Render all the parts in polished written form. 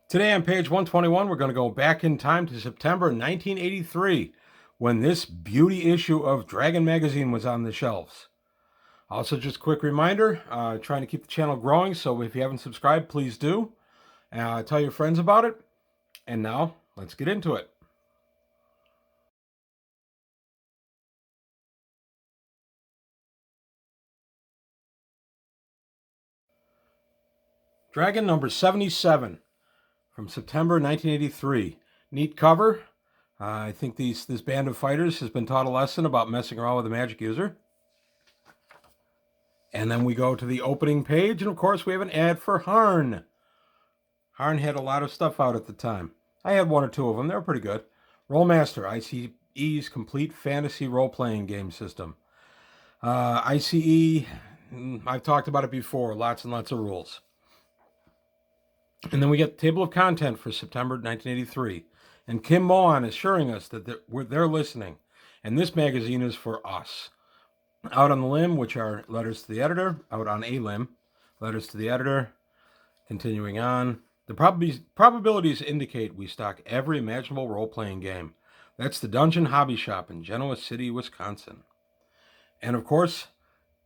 Today on page 121, we're going to go back in time to September 1983 when this beauty issue of Dragon magazine was on the shelves. Also, just a quick reminder, trying to keep the channel growing, so if you haven't subscribed, please do. Tell your friends about it. And now, let's get into it. Dragon number 77 from September 1983. Neat cover. I think this band of fighters has been taught a lesson about messing around with a magic user. And then we go to the opening page, and of course we have an ad for Harn. Harn had a lot of stuff out at the time. I had one or two of them. They were pretty good. Rollmaster, ICE's complete fantasy role-playing game system. ICE, I've talked about it before. Lots and lots of rules. And then we get the table of content for September 1983. And Kim Mohan assuring us that they're listening. And this magazine is for us. Out on the limb, which are letters to the editor. Out on a limb, letters to the editor. Continuing on. The probabilities indicate we stock every imaginable role-playing game. That's the Dungeon Hobby Shop in Genoa City, Wisconsin. And of course,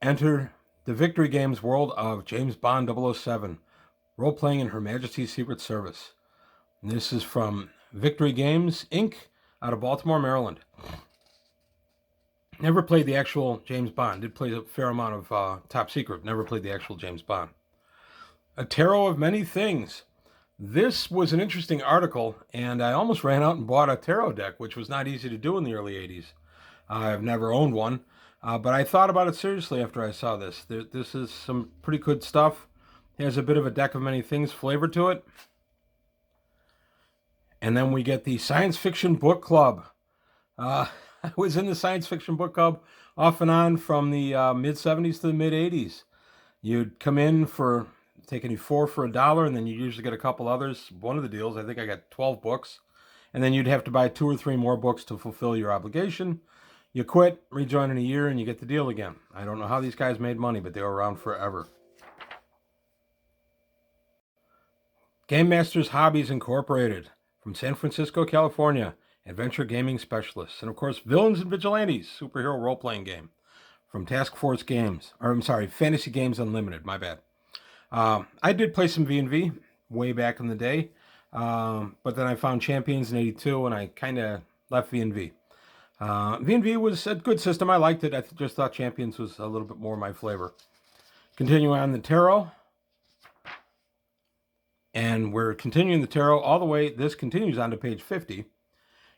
enter the Victory Games world of James Bond 007, role-playing in Her Majesty's Secret Service. And this is from Victory Games, Inc., out of Baltimore, Maryland. Never played the actual James Bond. Did play a fair amount of Top Secret. Never played the actual James Bond. A Tarot of Many Things. This was an interesting article, and I almost ran out and bought a tarot deck, which was not easy to do in the early 80s. I've never owned one, but I thought about it seriously after I saw this. This is some pretty good stuff. It has a bit of a deck of many things flavor to it. And then we get the Science Fiction Book Club. I was in the Science Fiction Book Club off and on from the mid-70s to the mid-80s. You'd come in for taking you 4 for $1, and then you usually get a couple others. One of the deals, I think I got 12 books. And then you'd have to buy 2 or 3 more books to fulfill your obligation. You quit, rejoin in a year, and you get the deal again. I don't know how these guys made money, but they were around forever. Game Masters Hobbies Incorporated from San Francisco, California. Adventure gaming specialists. And of course, Villains and Vigilantes, superhero role-playing game from Task Force Games. Or I'm sorry, Fantasy Games Unlimited, my bad. I did play some V&V way back in the day, but then I found Champions in 82, and I kind of left V&V. V&V was a good system. I liked it. I just thought Champions was a little bit more my flavor. Continuing on the tarot. And we're continuing the tarot all the way. This continues on to page 50.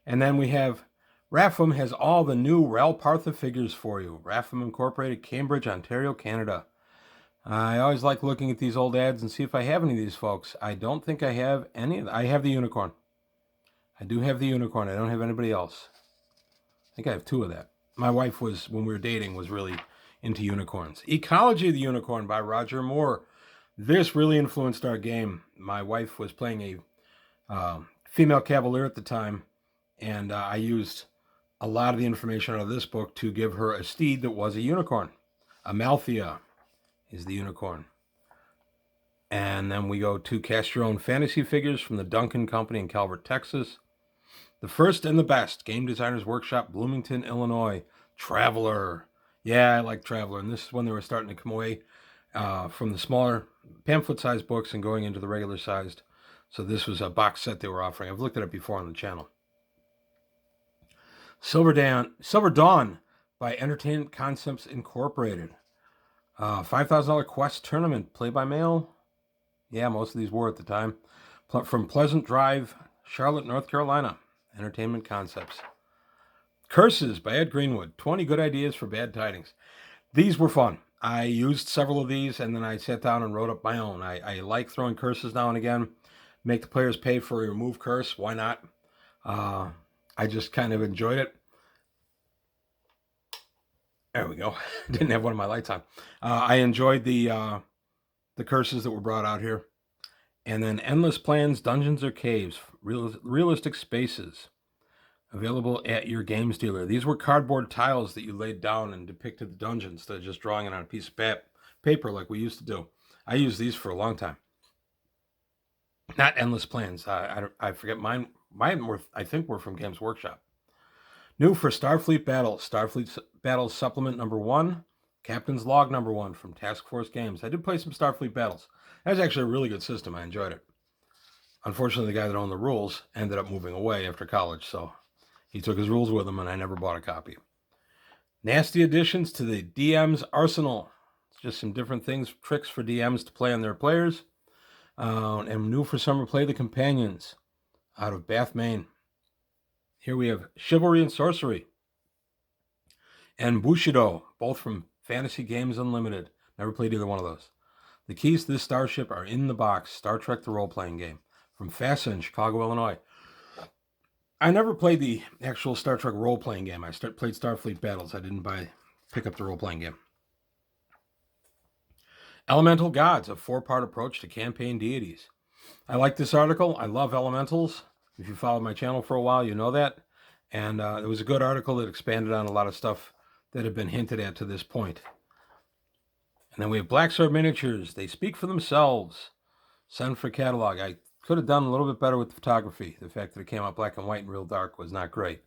And then we have Rapham has all the new Ral Partha figures for you. Rapham Incorporated, Cambridge, Ontario, Canada. I always like looking at these old ads and see if I have any of these folks. I don't think I have any of them. I have the unicorn. I do have the unicorn. I don't have anybody else. I think I have 2 of that. My wife was, when we were dating, was really into unicorns. Ecology of the Unicorn by Roger Moore. This really influenced our game. My wife was playing a female cavalier at the time, and I used a lot of the information out of this book to give her a steed that was a unicorn. Amalthea is the unicorn. And then we go to Cast Your Own Fantasy Figures from the Duncan Company in Calvert, Texas. The First and the Best, Game Designers Workshop, Bloomington, Illinois. Traveler. Yeah, I like Traveler. And this is when they were starting to come away from the smaller pamphlet-sized books and going into the regular-sized. So this was a box set they were offering. I've looked at it before on the channel. Silver Dawn by Entertainment Concepts Incorporated. $5,000 quest tournament, play by mail. Yeah, most of these were at the time. From Pleasant Drive, Charlotte, North Carolina. Entertainment Concepts. Curses by Ed Greenwood. 20 good ideas for bad tidings. These were fun. I used several of these, and then I sat down and wrote up my own. I like throwing curses now and again. Make the players pay for a remove curse. Why not? I just kind of enjoyed it. There we go. Didn't have one of my lights on. I enjoyed the curses that were brought out here. And then Endless Plans, Dungeons or Caves, Realistic Spaces. Available at your games dealer. These were cardboard tiles that you laid down and depicted the dungeon instead of just drawing it on a piece of paper like we used to do. I used these for a long time. Not Endless Plans. I forget mine. Mine were, I think, were from Games Workshop. New for Starfleet Battles. Starfleet Battles Supplement number 1. Captain's Log number 1 from Task Force Games. I did play some Starfleet Battles. That was actually a really good system. I enjoyed it. Unfortunately, the guy that owned the rules ended up moving away after college, so he took his rules with him, and I never bought a copy. Nasty additions to the DM's arsenal. It's just some different things, tricks for DMs to play on their players. And new for summer, play the Companions out of Bath, Maine. Here we have Chivalry and Sorcery and Bushido, both from Fantasy Games Unlimited. Never played either one of those. The keys to this starship are in the box. Star Trek the role-playing game from FASA in Chicago, Illinois. I never played the actual Star Trek role-playing game. I played Starfleet Battles. I didn't pick up the role-playing game. Elemental Gods, a 4-part approach to campaign deities. I like this article. I love elementals. If you followed my channel for a while, you know that. And it was a good article that expanded on a lot of stuff that had been hinted at to this point. And then we have Black Sword Miniatures. They speak for themselves. Send for catalog. I could have done a little bit better with the photography. The fact that it came out black and white and real dark was not great.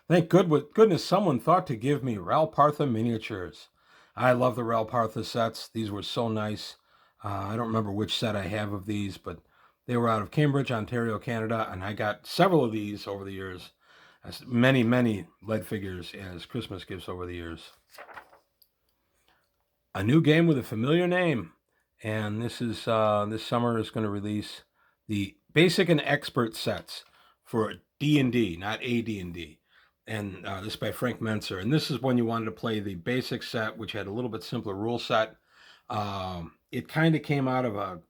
Thank goodness someone thought to give me Ral Partha miniatures. I love the Ral Partha sets. These were so nice. I don't remember which set I have of these, but they were out of Cambridge, Ontario, Canada, and I got several of these over the years. Many, many lead figures as Christmas gifts over the years. A new game with a familiar name, and this summer is going to release the basic and expert sets for D&D, not AD&D. And this is by Frank Mentzer. And this is when you wanted to play the basic set, which had a little bit simpler rule set. It kind of came out of a,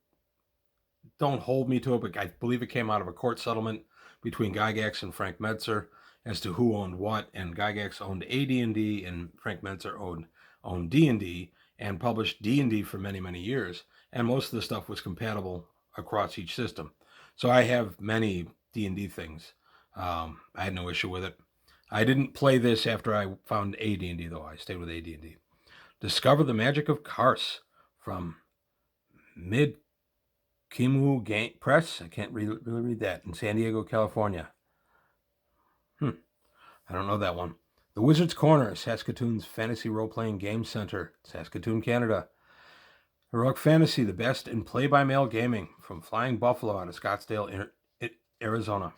don't hold me to it, but I believe it came out of a court settlement between Gygax and Frank Mentzer as to who owned what. And Gygax owned AD&D, and Frank Mentzer owned D&D, and published D&D for many, many years. And most of the stuff was compatible across each system. So I have many D&D things. I had no issue with it. I didn't play this after I found AD&D, though. I stayed with AD&D. Discover the Magic of Kars from Mid Kimu Game Press. I can't really read that. In San Diego, California. I don't know that one. The Wizard's Corner, Saskatoon's fantasy role-playing game center, Saskatoon, Canada. Heroic Fantasy, the best in play-by-mail gaming, from Flying Buffalo out of Scottsdale, Arizona.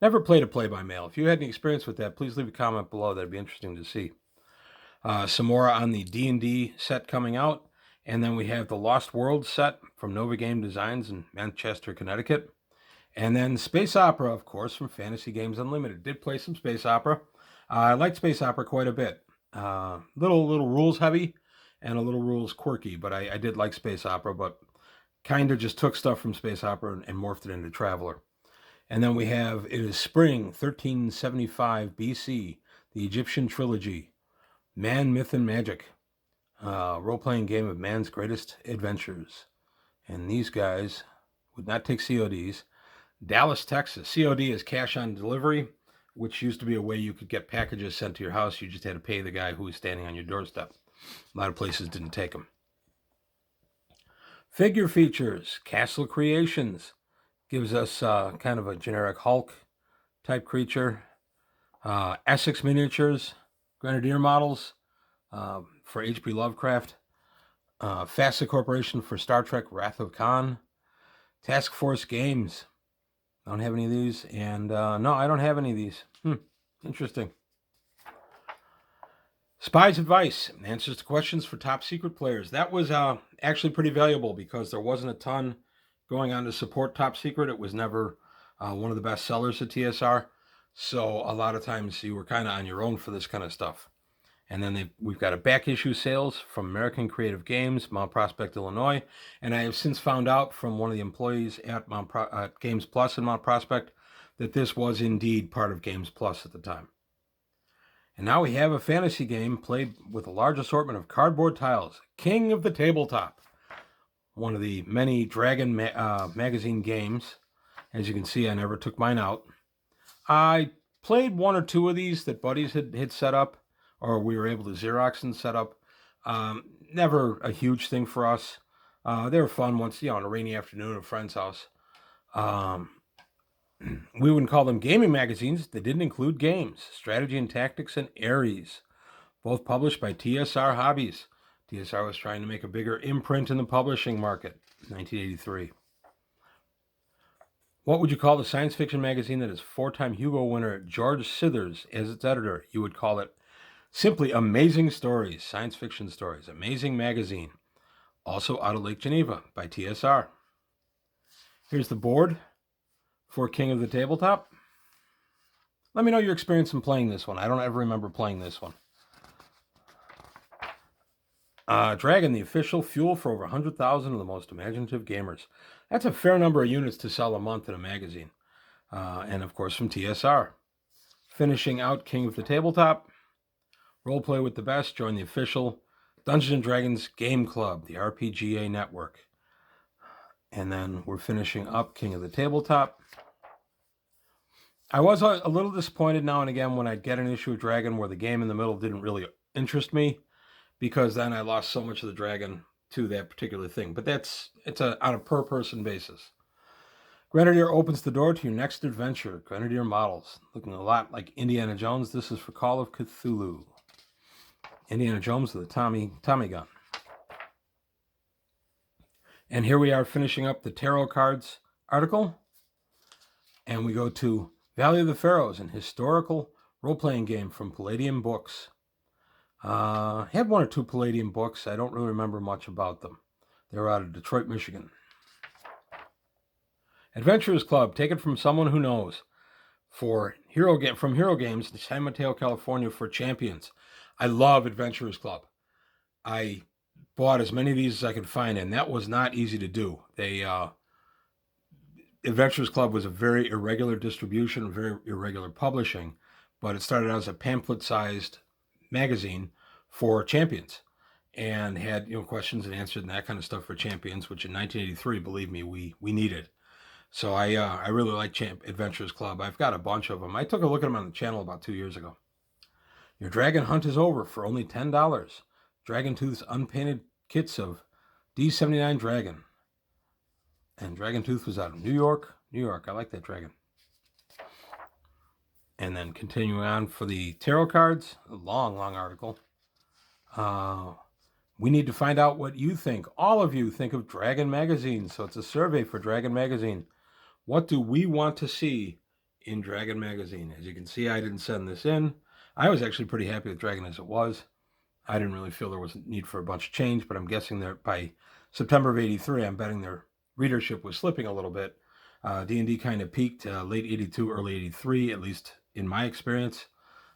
Never played a play-by-mail. If you had any experience with that, please leave a comment below. That'd be interesting to see. Some more on the D&D set coming out. And then we have the Lost World set from Nova Game Designs in Manchester, Connecticut. And then Space Opera, of course, from Fantasy Games Unlimited. Did play some Space Opera. I liked Space Opera quite a bit. Little rules heavy and a little rules quirky, but I did like Space Opera, but kind of just took stuff from Space Opera and morphed it into Traveler. And then we have, it is spring 1375 BC, the Egyptian Trilogy, Man, Myth, and Magic, role-playing game of man's greatest adventures. And these guys would not take CODs. Dallas, Texas. COD is cash on delivery, which used to be a way you could get packages sent to your house. You just had to pay the guy who was standing on your doorstep. A lot of places didn't take them. Figure features. Castle Creations gives us kind of a generic Hulk type creature. Essex Miniatures, Grenadier models for H.P. Lovecraft. FASA Corporation for Star Trek Wrath of Khan. Task Force Games. I don't have any of these. And no, I don't have any of these. Interesting. Spy's Advice. Answers to questions for top secret players. That was actually pretty valuable because there wasn't a ton going on to support top secret. It was never one of the best sellers at TSR. So a lot of times you were kind of on your own for this kind of stuff. And then we've got a back issue sales from American Creative Games, Mount Prospect, Illinois. And I have since found out from one of the employees at Games Plus in Mount Prospect that this was indeed part of Games Plus at the time. And now we have a fantasy game played with a large assortment of cardboard tiles. King of the Tabletop. One of the many Dragon magazine games. As you can see, I never took mine out. I played one or two of these that buddies had set up, or we were able to Xerox and set up. Never a huge thing for us. They were fun once, on a rainy afternoon at a friend's house. Um, we wouldn't call them gaming magazines. They didn't include games, strategy and tactics, and Aries, both published by TSR Hobbies. TSR was trying to make a bigger imprint in the publishing market in 1983. What would you call the science fiction magazine that has 4-time Hugo winner George Sithers as its editor? You would call it simply Amazing Stories, Science Fiction Stories, Amazing Magazine. Also out of Lake Geneva by TSR. Here's the board for King of the Tabletop. Let me know your experience in playing this one. I don't ever remember playing this one. Dragon, the official fuel for over 100,000 of the most imaginative gamers. That's a fair number of units to sell a month in a magazine. And of course from TSR. Finishing out King of the Tabletop. Roleplay with the best. Join the official Dungeons & Dragons Game Club, the RPGA network. And then we're finishing up King of the Tabletop. I was a little disappointed now and again when I'd get an issue of Dragon where the game in the middle didn't really interest me, because then I lost so much of the Dragon to that particular thing. But it's on a per person basis. Grenadier opens the door to your next adventure. Grenadier models, looking a lot like Indiana Jones. This is for Call of Cthulhu. Indiana Jones with a Tommy gun. And here we are finishing up the tarot cards article. And we go to Valley of the Pharaohs, an historical role-playing game from Palladium Books. I had 1 or 2 Palladium books. I don't really remember much about them. They're out of Detroit, Michigan. Adventurers Club, take it from someone who knows. From Hero Games to San Mateo, California for Champions. I love Adventurers Club. I bought as many of these as I could find, and that was not easy to do. Adventurers Club was a very irregular distribution, very irregular publishing, but it started out as a pamphlet-sized magazine for Champions, and had questions and answers and that kind of stuff for Champions, which in 1983, believe me, we needed. So I really like Adventurers Club. I've got a bunch of them. I took a look at them on the channel about 2 years ago. Your dragon hunt is over for only $10. Dragon Tooth's unpainted kits of D79 Dragon. And Dragon Tooth was out of New York. I like that dragon. And then continuing on for the tarot cards, a long article. We need to find out what you think. All of you think of Dragon Magazine. So it's a survey for Dragon Magazine. What do we want to see in Dragon Magazine? As you can see, I didn't send this in. I was actually pretty happy with Dragon as it was. I didn't really feel there was a need for a bunch of change, but I'm guessing that by September of 83, I'm betting their readership was slipping a little bit. D&D kind of peaked late 82, early 83, at least in my experience,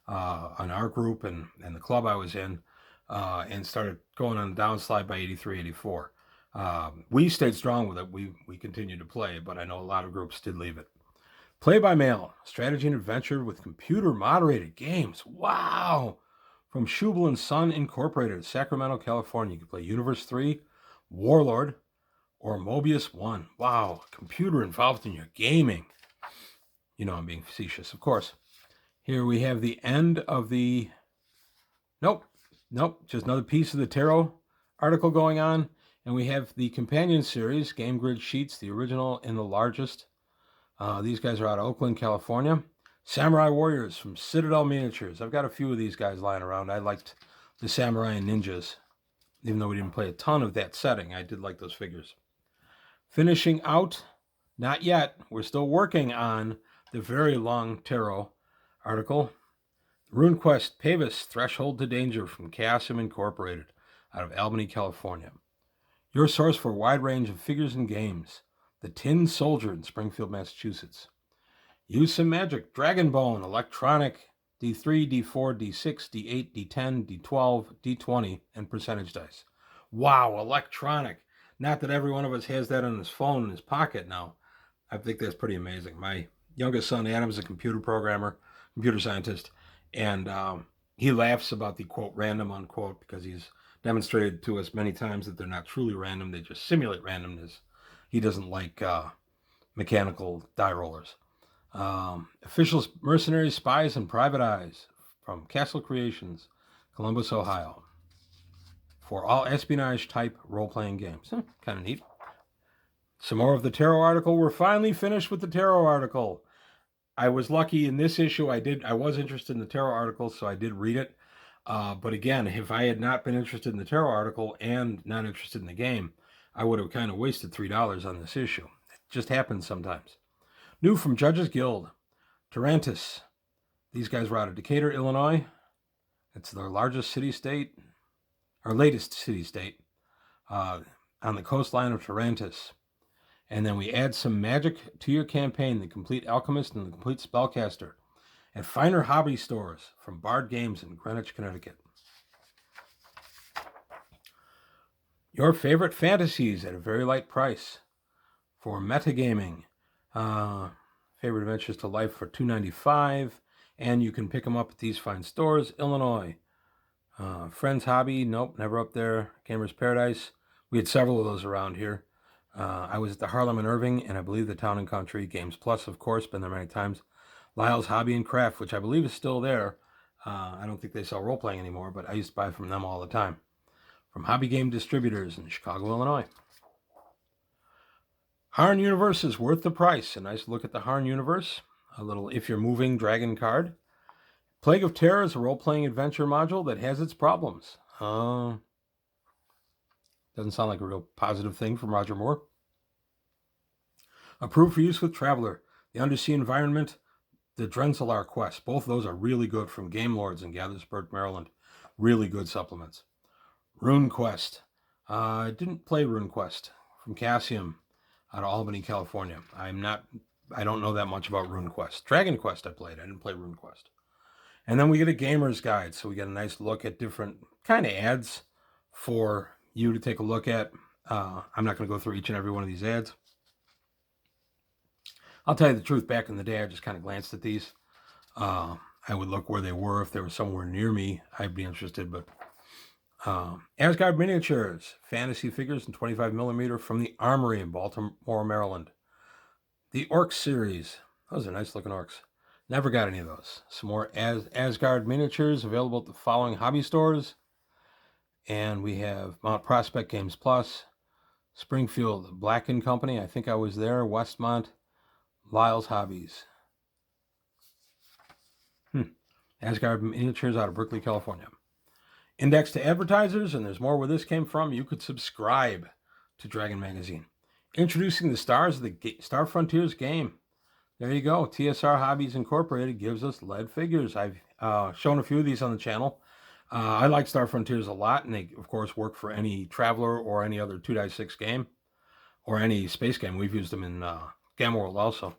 on our group and the club I was in, and started going on the downslide by 83, 84. We stayed strong with it. We continued to play, but I know a lot of groups did leave it. Play by mail, strategy and adventure with computer moderated games. Wow! From Schubel and Son Incorporated, Sacramento, California. You can play Universe 3, Warlord, or Mobius 1. Wow, computer involved in your gaming. I'm being facetious, of course. Here we have the end of the... Nope, just another piece of the tarot article going on. And we have the companion series, Game Grid Sheets, the original and the largest. These guys are out of Oakland, California. Samurai Warriors from Citadel Miniatures. I've got a few of these guys lying around. I liked the Samurai and Ninjas. Even though we didn't play a ton of that setting, I did like those figures. Finishing out, not yet, we're still working on the very long tarot article. RuneQuest Pavis, Threshold to Danger from Chaosium Incorporated out of Albany, California. Your source for a wide range of figures and games. The Tin Soldier in Springfield, Massachusetts. Use some magic. Dragonbone, electronic, D3, D4, D6, D8, D10, D12, D20, and percentage dice. Wow, electronic. Not that every one of us has that on his phone in his pocket now. I think that's pretty amazing. My youngest son, Adam, is a computer programmer, computer scientist, and he laughs about the, quote, random, unquote, because he's demonstrated to us many times that they're not truly random. They just simulate randomness. He doesn't like mechanical die rollers. Officials, Mercenaries, Spies, and Private Eyes from Castle Creations, Columbus, Ohio. for all espionage type role-playing games. Kind of neat. Some more of the tarot article. We're finally finished with the tarot article. I was lucky in this issue. I was interested in the tarot article, so I did read it. But again, if I had not been interested in the tarot article and not interested in the game, I would have kind of wasted $3 on this issue. It just happens sometimes. New from Judges Guild, Tarantus. These guys were out of Decatur, Illinois. It's their largest city-state, or latest city-state, on the coastline of Tarantus. And then we add some magic to your campaign, the Complete Alchemist and the Complete Spellcaster, at finer hobby stores from Bard Games in Greenwich, Connecticut. Your favorite fantasies at a very light price for metagaming. Favorite Adventures to Life for $2.95, and you can pick them up at these fine stores. Illinois. Friends Hobby, nope, never up there. Gamer's Paradise. We had several of those around here. I was at the Harlem and Irving, and I believe the Town and Country. Games Plus, of course, been there many times. Lyle's Hobby and Craft, which I believe is still there. I don't think they sell role-playing anymore, but I used to buy from them all the time. From Hobby Game Distributors in Chicago, Illinois. Harn Universe is worth the price. A nice look at the Harn Universe. A little If You're Moving dragon card. Plague of Terror is a role-playing adventure module that has its problems. Doesn't sound like a real positive thing from Roger Moore. Approved for use with Traveler. The Undersea Environment, the Drenzelar Quest. Both of those are really good from Game Lords in Gaithersburg, Maryland. Really good supplements. Rune Quest. I didn't play Rune Quest from Cassium out of Albany, California. I don't know that much about Rune Quest. Dragon Quest I played. I didn't play Rune Quest. And then we get a gamer's guide. So we get a nice look at different kind of ads for you to take a look at. I'm not going to go through each and every one of these ads. I'll tell you the truth, back in the day, I just kind of glanced at these. I would look where they were. If they were somewhere near me, I'd be interested. But Asgard Miniatures, fantasy figures in 25mm from the Armory in Baltimore, Maryland. The Orcs series. Those are nice looking orcs. Never got any of those. Some more Asgard Miniatures available at the following hobby stores. And we have Mount Prospect Games Plus, Springfield Black & Company. I think I was there. Westmont, Lyle's Hobbies. Asgard Miniatures out of Berkeley, California. Index to Advertisers, and there's more where this came from. You could subscribe to Dragon Magazine. Introducing the stars of the Star Frontiers game. There you go. TSR Hobbies Incorporated gives us lead figures. I've shown a few of these on the channel. I like Star Frontiers a lot, and they, of course, work for any Traveler or any other 2x6 game or any space game. We've used them in Gamma World also.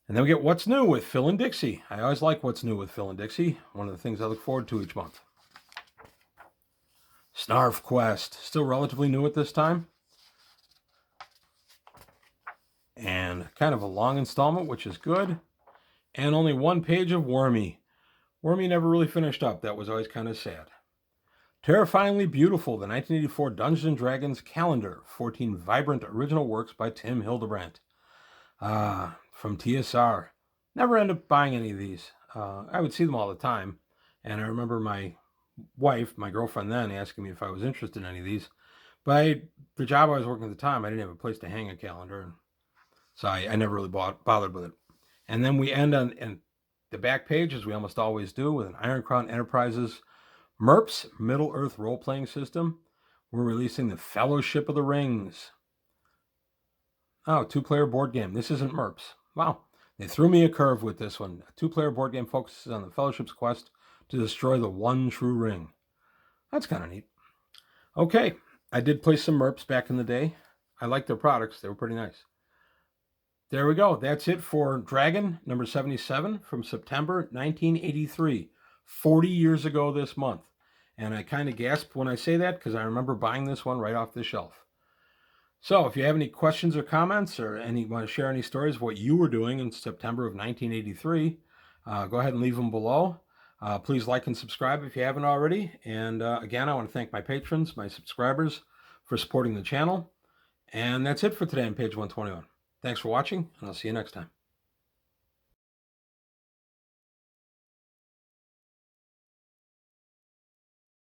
And then we get What's New with Phil and Dixie. I always like What's New with Phil and Dixie. One of the things I look forward to each month. Snarf Quest. Still relatively new at this time. And kind of a long installment, which is good. And only one page of Wormy. Wormy never really finished up. That was always kind of sad. Terrifyingly Beautiful, the 1984 Dungeons & Dragons calendar. 14 vibrant original works by Tim Hildebrandt. From TSR. Never end up buying any of these. I would see them all the time. And I remember my wife, my girlfriend then, asking me if I was interested in any of these. But the job I was working at the time, I didn't have a place to hang a calendar. So I never really bothered with it. And then we end on the back page, as we almost always do, with an Iron Crown Enterprises MERPS, Middle Earth Role-Playing System. We're releasing the Fellowship of the Rings. Oh, 2-player board game. This isn't MERPS. Wow. They threw me a curve with this one. A 2-player board game focuses on the Fellowship's quest to destroy the one true ring. That's kind of neat. Okay. I did play some MERPS back in the day. I liked their products. They were pretty nice. There we go. That's it for Dragon number 77 from September 1983. 40 years ago this month. And I kind of gasped when I say that because I remember buying this one right off the shelf. So if you have any questions or comments or want to share any stories of what you were doing in September of 1983, go ahead and leave them below. Please like and subscribe if you haven't already. And again, I want to thank my patrons, my subscribers for supporting the channel. And that's it for today on page 121. Thanks for watching, and I'll see you next time.